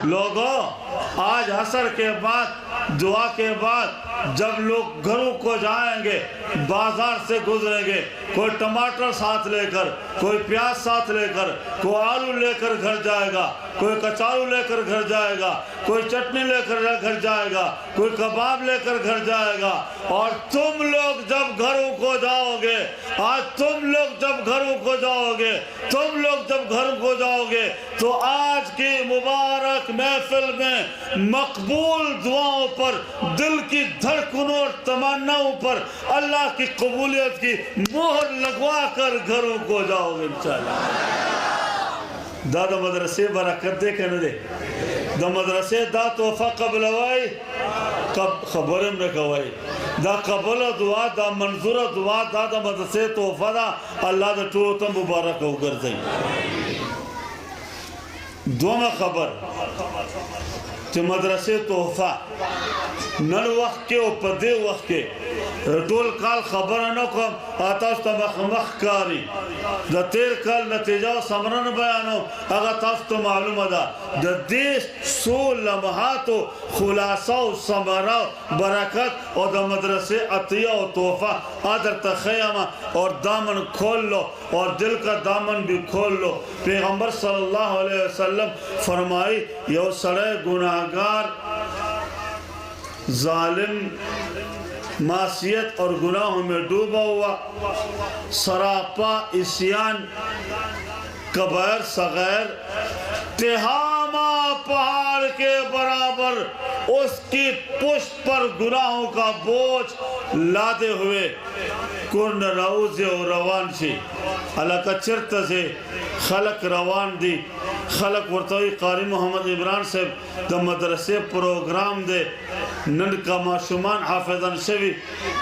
लोगों, आज असर के बाद दुआ के बाद जब लोग घरों को जाएंगे, बाजार से गुजरेंगे, कोई टमाटर साथ लेकर, कोई प्याज साथ लेकर, कोई आलू लेकर घर जाएगा, कोई कचालू लेकर घर जाएगा, कोई चटनी लेकर घर जाएगा, कोई कबाब लेकर घर जाएगा। और तुम लोग जब घरों को जाओगे, आज तुम लोग जब घरों को जाओगे, तुम लोग जब घर को जाओगे, तो आज की मुबारक महफिल में मकबूल दुआओं पर, दिल की धड़कनों और तमन्नाओं पर अल्लाह की कबूलियत की मोहर लगवा कर घरों को जाओगे इंशाअल्लाह। दादा मदरसे बरकत दे कहने दे, दा मदरसे दा तोहफा कबल वाई कब खबर में कवाई, दा कबल दुआ दा मंजूर दुआ दा मदरसे तोहफा दा अल्लाह दा टूरो तम मुबारक हो कर दे। दोमा खबर कि मदरसे तोहफा नन वक्त के उपदे वक्त के टोल काल खबर न को आता मखकारी द तेर कल नतीजा समरन बयानो अगर तफ तो मालूम अदा द देश सो लम्हा तो खुलासा समरा बरकत और द मदरसे अतिया और तोहफा आदर तखयमा और दामन खोल लो और दिल का दामन भी खोल लो। पैगंबर सल्लल्लाहु अलैहि वसल्लम फरमाई, यो सड़े गुनाहगार जालिम मासियत और गुनाहों में डूबा हुआ, सरापा इस्यान कबायर सगैर तिहामा पहाड़ के बराबर उसकी पुष्ट पर गुनाहों का बोझ लादे हुए कुर्न रऊज़ और रवान सी अला कचरत से खलक रवान दी खलक वर्तवी कारी मोहम्मद इमरान से द मदरसे प्रोग्राम दे नंद का माशुमान हाफिजन शवी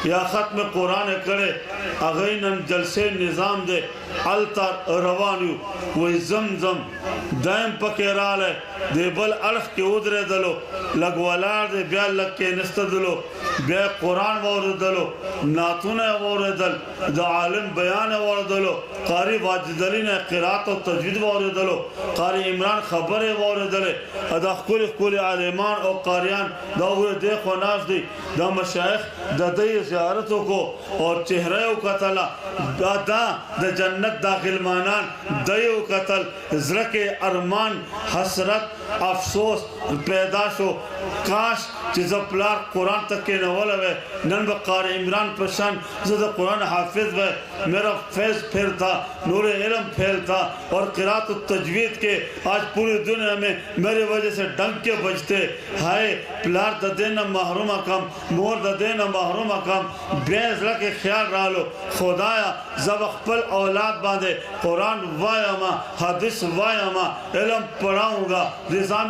या ख़त्म कुरान करे अगैनन जलसे निज़ाम दे अलतर रवानू वही जमजम दायम पकेराल है देबल अर्फ के उधरे दलो लगवालार दे ब्या लग के निस्त दलो ब्या कुरान वार दलो नातुन वार दल द आलिम बयान वार दलो कारी वाजिदली ने क़िरात और तजवीद वार दलो कारी इमरान खबर वार दले अदा कुल कुल आलिमान और कारियान दाऊद देखो नाज दी द मशाइख द दई ज़ियारतों को और चेहरे का तला दा द जन्नत दाखिल मानान दयो कतल ज़रा के अरमान हसरत अफसोस पैदाशो काश चिज़प्लार कुरान तक के नवल है नन बकार इमरान पशान ज़द कुरान हाफिज व मेरा फैज़ फैल था नूर इल्म फैल था और क़िरात तजवीद के आज पूरी दुनिया में मेरे वजह से डंके बजते हाय प्लार द देना महरूम कम मोर द देना महरूम कम बेज़ के ख्याल रहा लो खुदाया जब अखपल औलाद बांधे कुरान वायमा हदीस वायमा इल्म पढ़ाऊँगा निज़ाम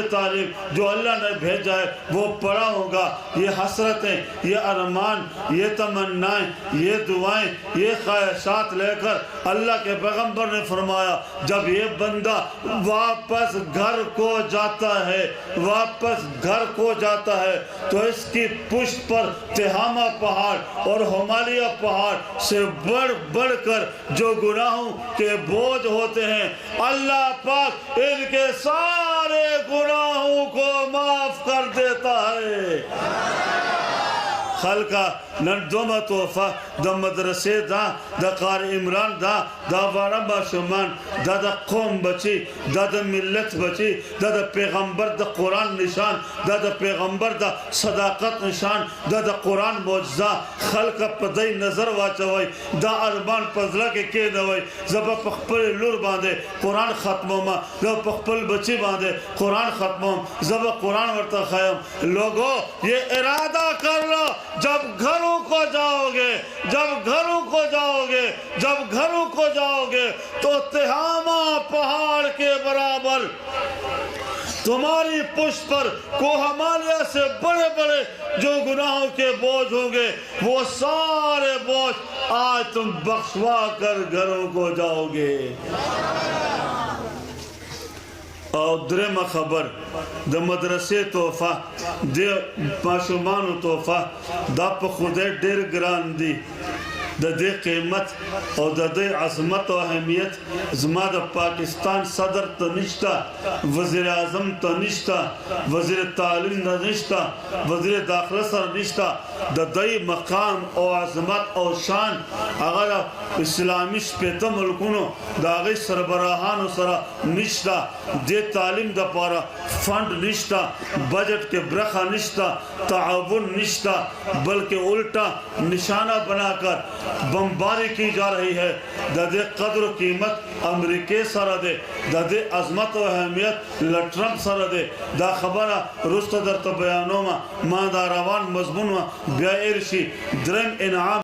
तालीम जो अल्लाह ने भेजा है वो पढ़ाऊँगा। ये हसरतें, ये अरमान, ये तमन्नाएं, ये दुआएं, ये ख्वाहिशात लेकर अल्लाह के पैगंबर ने फरमाया जब ये बंदा वापस घर को जाता है, वापस घर को जाता है तो इसकी पुष्ट पर तिहामा पहाड़ और हिमालय पहाड़ से बढ़ बढ़ कर जो गुनाहों के बोझ होते हैं अल्लाह पाक इनके सारे गुनाहों को माफ कर देता है। खलका नंदोमा तोहफा द मदरसे दा द कार इमरान दा द बारा बाशुमान दा द कौम बची दा द मिल्लत बची दा द पैगंबर द कुरान निशान दा द पैगंबर द सदाकत निशान दा द कुरान मौजज़ा खलक पदई नजर वाचवई दा अरबान पजला के नवई जब पखपल लुर बांधे कुरान खत्मोमा जब पखपल बची बांधे कुरान खत्मोम जब कुरान वर्ता खयम। लोगों, ये इरादा कर लो जब घरों को जाओगे, जब घरों को जाओगे, जब घरों को जाओगे तो तिहामा पहाड़ के बराबर तुम्हारी पुष्ट पर को हिमालय से बड़े बड़े जो गुनाहों के बोझ होंगे वो सारे बोझ आज तुम बख्शवा कर घरों को जाओगे। और द्रेमा खबर द मदरसे तोहफा दे माशुमान तोहफा दा प खुदे डेर ग्रान दी د دې قیمت او د دې عظمت او اهمیت زما د پاکستان صدر ته نشته، وزیر اعظم ته نشته، وزیر تعلیم ته نشته، وزیر داخله سره نشته. د دې مقام او عظمت او شان هغه اسلامي شپږ ملکونو د هغې سربراهانو سره نشته. د تعلیم دپاره فنډ نشته، بجٹ کې برخه نشته، تعاون نشته، بلکہ الٹا نشانہ بنا کر بمباری کی جا رہی ہے. د دې قدر و قیمت امریکې سره دی، د دې عظمت او اهمیت له ټرمپ سره دی. دا خبره وروسته درته بیانومه. ما دا روان مضمون بیا ایرشي درېیم انعام